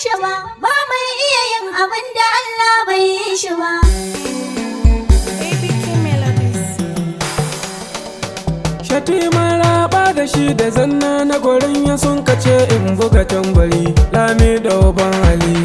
shi ba, ba mai iya yin abin da Allah bai yi shi ba. ABK Melodies. Shatima raba da shi da zanna na gurin ya sun kace in buga tambari lami da uban hali.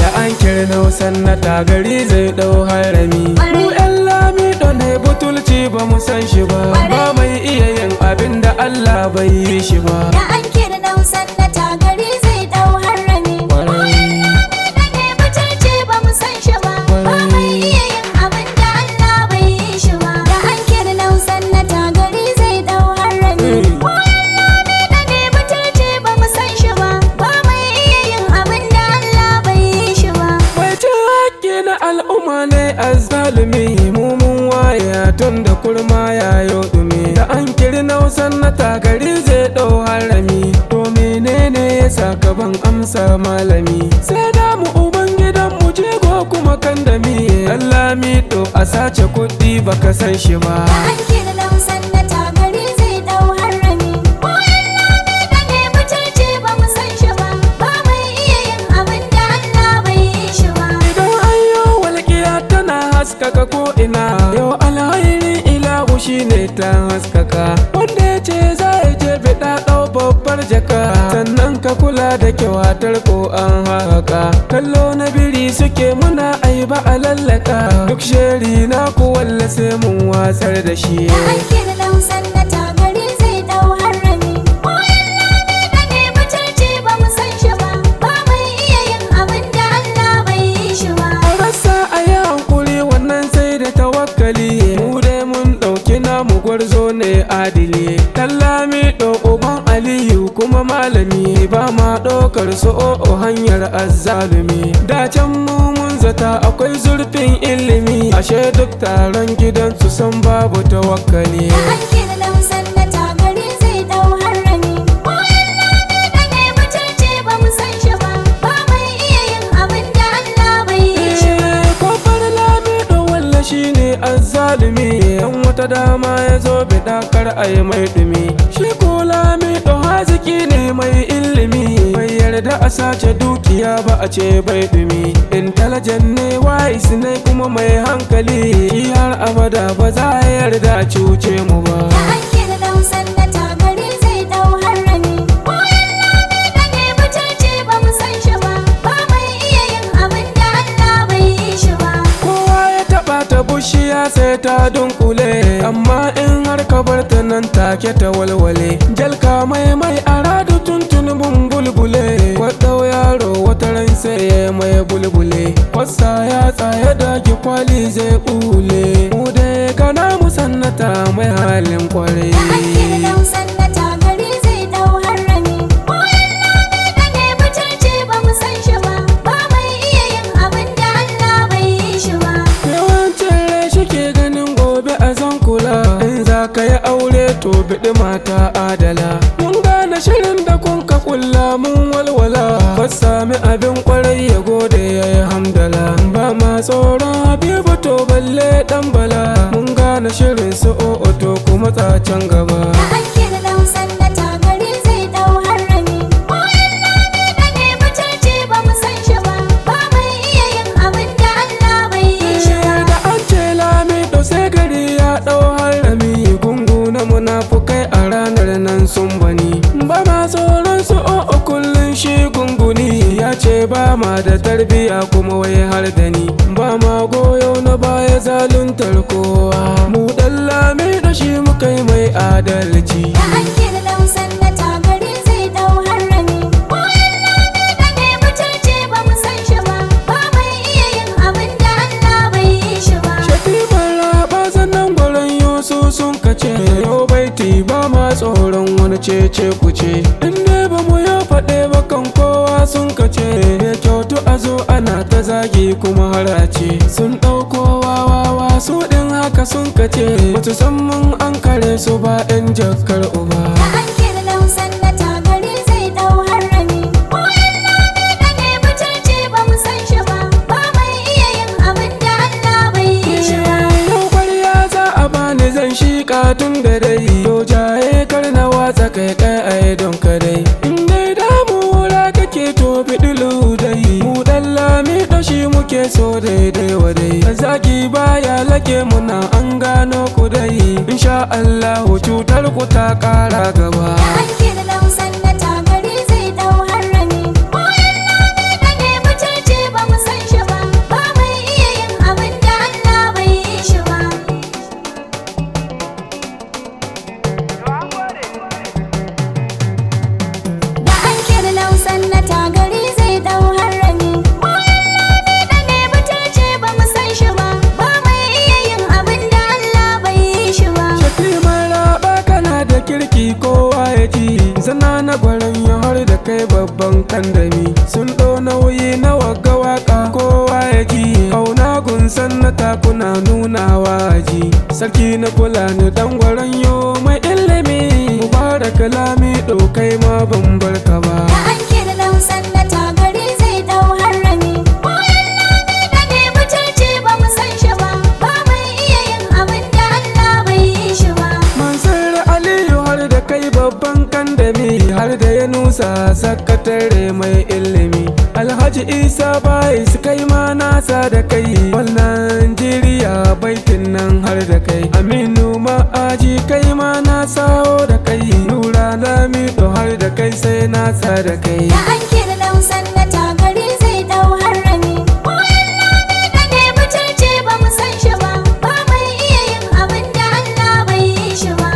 Da an kirna sannata gari zai dau harami. Mu yan lami don butulci ba mu san shi ba, ba mai iya yin abin da Allah bai yi shi ba. Da an kirna sannata gari zai dau harami. Mu yan lami don butulci ba mu san shi ba, ba mai iya yin abin da Allah bai yi shi ba. Da an kirna sannata gari zai dau harami. Mu yan lami don butulci ba mu san shi ba, ba mai iya yin abin da Allah bai yi shi ba. Mai cin haƙƙi na al'umma ne azzalumi, mu mun waya tun da kurma ya yo dumi. Da an kiri nausan na tagari zai ɗau harami, to menene ya saka ban amsa malami? Sai da mu uban gidan mu jego kuma kan da miye. Allah mi to a sace kuɗi baka san shi ba. Da an kirna sannata gari zai dau harami. Mu yan lami don butulci ba mu san shi ba, ba mai iya yin abin da Allah bai yi shi ba. Idan ayyo walƙiya tana haskaka ko ina, yau alhairi ilahu shine ta haskaka. Wanda ya ce za ya je biɗa ɗau babbar jaka, sannan ka kula da kyawatar ko an haka. Kallo na biri suke muna ai ba a lallaka, duk sheri na ku walla sai mun wasar da shi. Da an kirna sannata gari zai dau harami. Mu yan lami don butulci ba mu san shi ba, ba mai iya yin abin da Allah bai yi shi ba. Rasa a yi hankuri wannan sai da tawakkali, mu dai mun ɗauki namu gwarzo ne adili. Tallami ɗo uban Aliyu kuma malami, ba ma ɗaukar su o'o hanyar azzalumi. Da can mu mun zata akwai zurfin ilimi, ashe duk taron gidansu san babu tawakkali. Da an kirna sannata gari zai dau harami. Mu yan lami don butulci ba mu san shi ba, ba mai iya yin abin da Allah bai yi shi ba. Kofar lami ɗo walla shine azzalumi, yan wata dama ya zo biɗakar a yi mai ɗumi. Shi ko lami ɗo haziki ne mai ilimi, bai yarda a sace dukiya ba a ce bai ɗumi. Intelligent ne wise ne kuma mai hankali, shi har abada ba za a yarda a cuce mu ba. Da an kirna sannata gari zai dau harami. Mu yan lami don butulci ba mu san shi ba, ba mai iya yin abin da Allah bai yi shi ba. Kowa ya taɓa ta bushiya sai ta dunkule, amma in har ka bar ta nan take ta walwale. Jalka mai aradu tuntun bun bulbule, kwaɗau yaro wata ran sai ya mai bulbule. Kwassa ya tsaya daki kwali zai ɓule, mu dai kana musannata mai halin kwarai. Da an kirna sannata gari zai dau harami. Mu yan lami don butulci ba mu san shi ba, ba mai iya yin abin da Allah bai yi shi ba. Yawancin rai shi ke ganin gobe a zan kula, in za ka yi aure to biɗi mata adala. Mun gane shirin da kun ka kulla mun walwala, ba sami abin kwarai ya gode ya yi hamdala. Ba ma tsoron Habibu to balle ɗan bala, mun gane shirin su o'o to kuma can gaba. Da an kirna sannata gari zai dau harami. Mu yan lami don butulci ba mu san shi ba, ba mai iya yin abin da Allah bai yi shi ba. Da an ce lami to sai gari ya ɗau harami, gungu na munafukai a ranar nan sun bani. Ba ma tsoron su o'o kullum shi gunguni, ya ce ba ma da tarbiya kuma wai har da ni. Ba ma goyo na baya zaluntar kowa, mu ɗan lami da shi muka yi mai adalci. Da an kirna sannata gari zai dau harami. Mu yan lami don butulci ba mu san shi ba, ba mai iya yin abin da Allah bai yi shi ba. Shatimar raba zannan gwaron Yusuf sun kace, yau baiti ba ma tsoron wani cece kuce. In dai ba mu yau faɗe ba kan kowa sun kace, ya kyautu a zo ana ta zagi kuma harace. Sun ɗauko wawa su ɗin haka sun kace, wasu san mun an kare su ba 'yan jakar uba. Da an kirna sannata gari zai dau harami. Mu yan lami don butulci ba mu san shi ba, ba mai iya yin abin da Allah bai yi shi ba. Yau kwarya za a bani zan shiƙa tun da dai, to jaye kar na watsa kai ai don kadai. In dai damu wura kake to muke so daidai wa dai zaki baya lake muna an gano ku dai insha Allahu cutar ku ta kara gaba Da an kira lausan na tagari zai dau harami. Koyan lami da ne mutunci ba mu san shi ba. Ba mai iya yin abin da Allah bai yi shi ba. Da an kira lausan na tagari zai dau harami. Koyan lami da ne mutunci ba mu san shi ba. Ba mai iya yin abin da Allah bai yi shi ba. Shatimar raba kana da kirki kowa ya ji zana na gwaran ya har da kai babban kandami sun ɗau nauyi na wagga waka kowa ya ji kauna gunsan na takuna nunawa ji sarki na kula ni dan gwaran yo mai ilimi mubarak lami ɗaukai ma ban barka ba Da an kira lausan na tagari zai dau harami. Koyan lami da ne mutunci ba mu san shi ba. Ba mai iya yin abin da Allah bai yi shi ba. Mansur Aliyu har da kai babban kandami har da ya nusa sakatare mai ilimi Alhaji Isa bai su kai ma nasa da kai wannan jiriya baitin nan har da kai Aminu ma'aji kai ma na sawo da kai Nura Lamido har da kai sai nasa da kai Da an kira lausan na tagari zai dau harami. Koyan lami da ne mutunci ba mu san shi ba. Ba mai iya yin abin da Allah bai yi shi ba.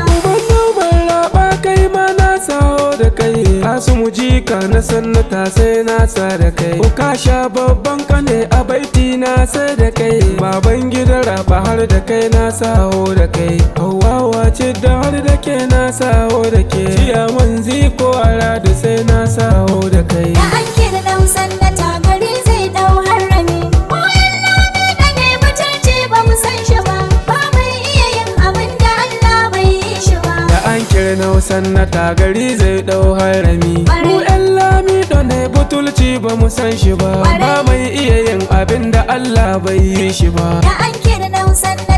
Ban raba kai ma na sawo da kai Kasu mu jika na sannata sai na sa da kai Ko ka sha babban kane a baiti na sai da kai Baban gidan raba har da kai na sawo da kai Hauwawa ce da har da ke na sawo da ke Ciyaman ziko a da sai na sawo da kai Da an kira lausan na tagari zai dau harami. Koyan lami da ne mutunci ba mu san shi ba. Ba mai iya yin abin da Allah bai yi shi ba. Da an kira nausan na tagari zai dau harami Ƙwarai. Mu yan lamido ne butulci ba mu san shi ba Ƙwarai. Ba mai iya yin abin da Allah bai yi shi ba Da an kira lausan na